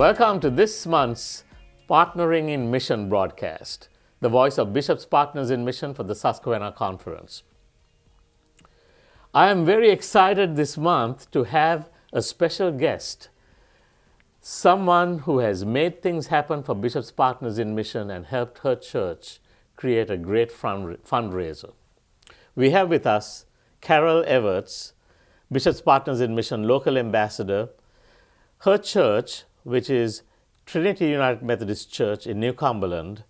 Welcome to this month's Partnering in Mission broadcast, the voice of Bishops Partners in Mission for the Susquehanna Conference. I am very excited this month to have a special guest, someone who has made things happen for Bishops Partners in Mission and helped her church create a great fundraiser. We have with us Carol Everts, Bishops Partners in Mission local ambassador. Her church, which is Trinity United Methodist Church in New Cumberland,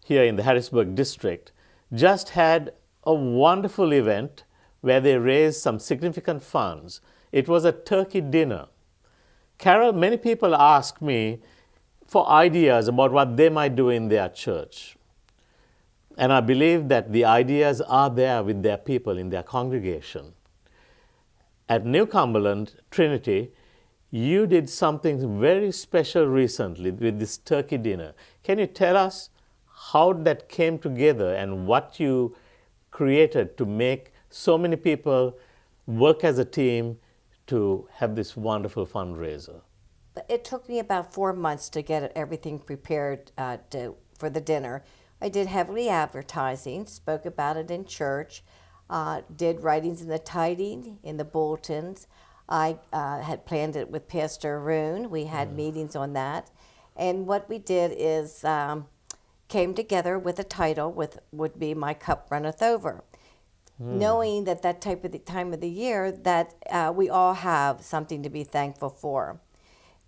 here in the Harrisburg district, just had a wonderful event where they raised some significant funds. It was a turkey dinner. Carol, many people ask me for ideas about what they might do in their church. And I believe that the ideas are there with their people in their congregation. At New Cumberland, Trinity, you did something very special recently with this turkey dinner. Can you tell us how that came together and what you created to make so many people work as a team to have this wonderful fundraiser? It took me about 4 months to get everything prepared for the dinner. I did heavily advertising, spoke about it in church, did writings in the tiding, in the bulletins. I had planned it with Pastor Arun. We had meetings on that. And what we did is came together with a title, would be My Cup Runneth Over. Knowing that time of the year that we all have something to be thankful for.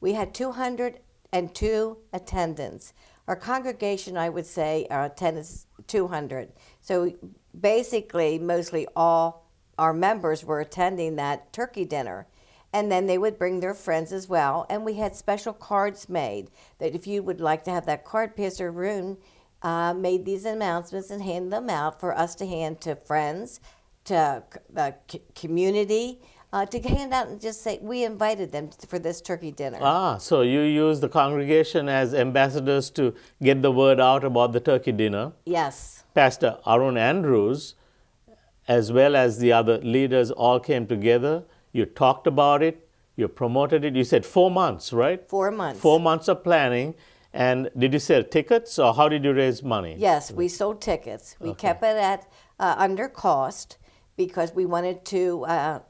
We had 202 attendants. Our congregation, I would say, our attendance 200. So basically, mostly all our members were attending that turkey dinner. And then they would bring their friends as well. And we had special cards made that if you would like to have that card, Pastor Arun made these announcements and handed them out for us to hand to friends, to the community, to hand out and just say, we invited them for this turkey dinner. So you use the congregation as ambassadors to get the word out about the turkey dinner. Yes. Pastor Arun Andrews, as well as the other leaders, all came together. You talked about it. You promoted it. You said 4 months, right? 4 months. 4 months of planning. And did you sell tickets or how did you raise money? Yes, we sold tickets. We kept it at under cost because we wanted to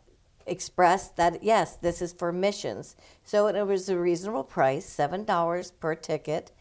express that, yes, this is for missions. So it was a reasonable price, $7 per ticket.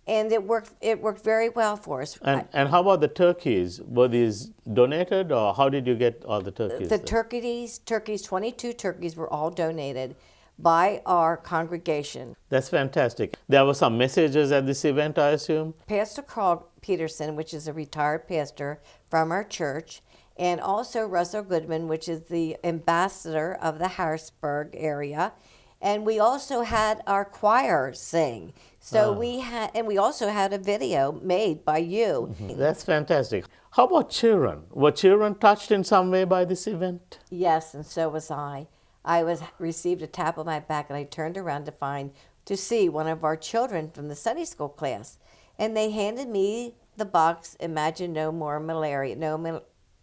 And it worked very well for us. And how about the turkeys? Were these donated or how did you get all the turkeys? The turkeys, 22 turkeys were all donated by our congregation. That's fantastic. There were some messages at this event, I assume? Pastor Carl Peterson, which is a retired pastor from our church, and also Russell Goodman, which is the ambassador of the Harrisburg area. And we also had our choir sing. So we also had a video made by you. That's fantastic. How about children? Were children touched in some way by this event? Yes, and so was I. I received a tap on my back, and I turned around to see one of our children from the Sunday school class, and they handed me the box. Imagine no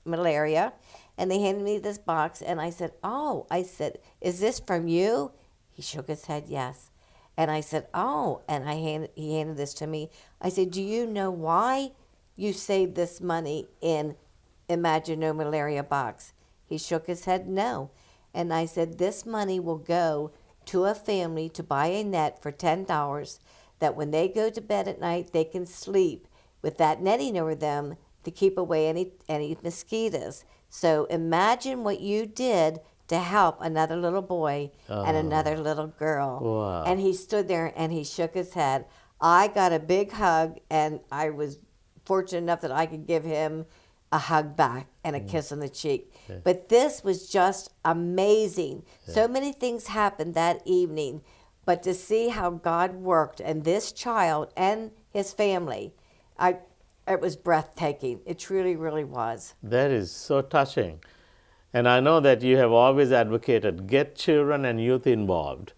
malaria, and they handed me this box, and I said, "Oh," I said, "Is this from you?" He shook his head, yes, and I said, "Oh," and he handed this to me. I said, "Do you know why you saved this money in Imagine No Malaria box?" He shook his head, no. And I said, this money will go to a family to buy a net for $10 that when they go to bed at night, they can sleep with that netting over them to keep away any mosquitoes. So imagine what you did to help another little boy and another little girl. Wow. And he stood there and he shook his head. I got a big hug, and I was fortunate enough that I could give him a hug back and a kiss on the cheek. Yeah. But this was just amazing. Yeah. So many things happened that evening, but to see how God worked and this child and his family, it was breathtaking. It truly, really was. That is so touching. And I know that you have always advocated get children and youth involved.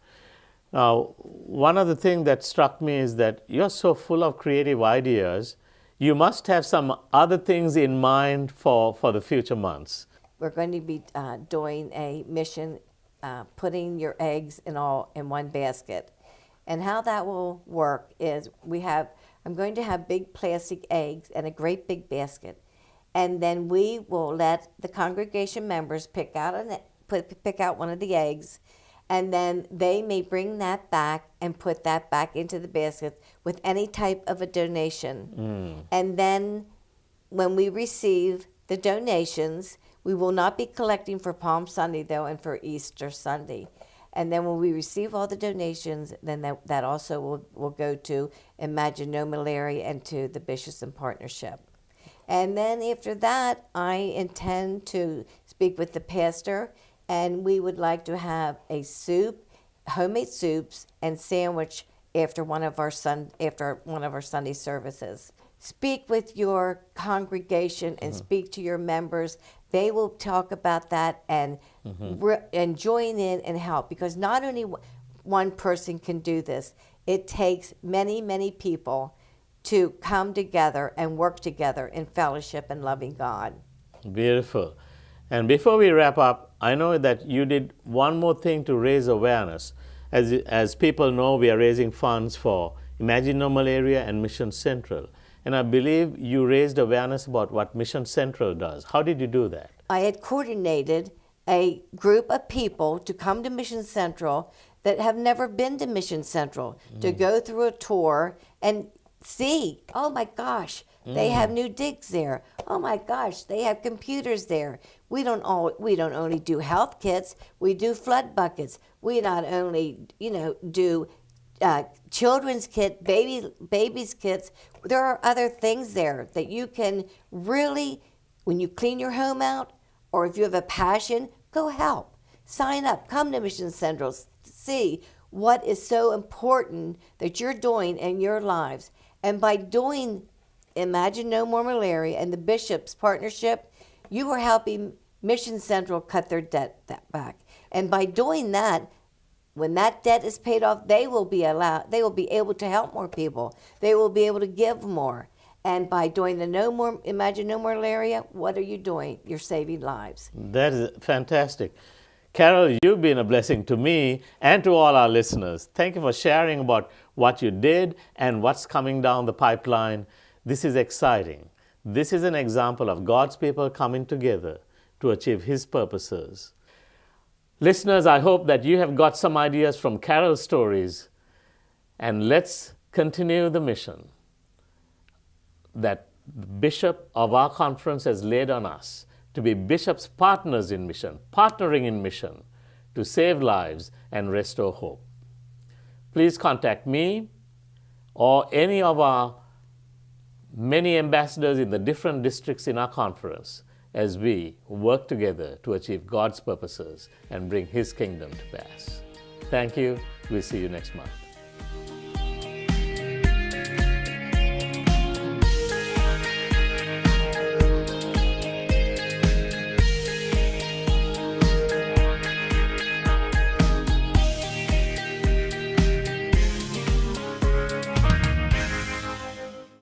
Now, one of the things that struck me is that you're so full of creative ideas. You must have some other things in mind for the future months. We're going to be doing a mission, putting your eggs in one basket. And how that will work is I'm going to have big plastic eggs and a great big basket. And then we will let the congregation members pick out one of the eggs, and then they may bring that back and put that back into the basket with any type of a donation. And then when we receive the donations, we will not be collecting for Palm Sunday, though, and for Easter Sunday. And then when we receive all the donations, then that also will go to Imagine No Malaria and to the Bishops in Partnership. And then after that, I intend to speak with the pastor, and we would like to have a soup, homemade soups, and sandwich after one of our Sunday services. Speak with your congregation and speak to your members. They will talk about that and join in and help, because not only one person can do this. It takes many, many people to come together and work together in fellowship and loving God. Beautiful. And before we wrap up, I know that you did one more thing to raise awareness. As people know, we are raising funds for Imagine No Malaria and Mission Central. And I believe you raised awareness about what Mission Central does. How did you do that? I had coordinated a group of people to come to Mission Central that have never been to Mission Central, to go through a tour and see, oh my gosh, they have new digs there. Oh my gosh, they have computers there. We don't only do health kits, we do flood buckets. We not only do children's kit, babies kits. There are other things there that you can really, when you clean your home out, or if you have a passion, go help. Sign up. Come to Mission Central. See what is so important that you're doing in your lives. And by doing Imagine No More Malaria and the Bishops Partnership, you are helping Mission Central cut their debt back. And by doing that, when that debt is paid off, they will be able to help more people. They will be able to give more. And by doing the Imagine No More Malaria, what are you doing? You're saving lives. That is fantastic. Carol, you've been a blessing to me and to all our listeners. Thank you for sharing about what you did and what's coming down the pipeline. This is exciting. This is an example of God's people coming together to achieve His purposes. Listeners, I hope that you have got some ideas from Carol's stories, and let's continue the mission that the bishop of our conference has laid on us to be bishops' partners in mission, partnering in mission to save lives and restore hope. Please contact me or any of our many ambassadors in the different districts in our conference as we work together to achieve God's purposes and bring His kingdom to pass. Thank you. We'll see you next month.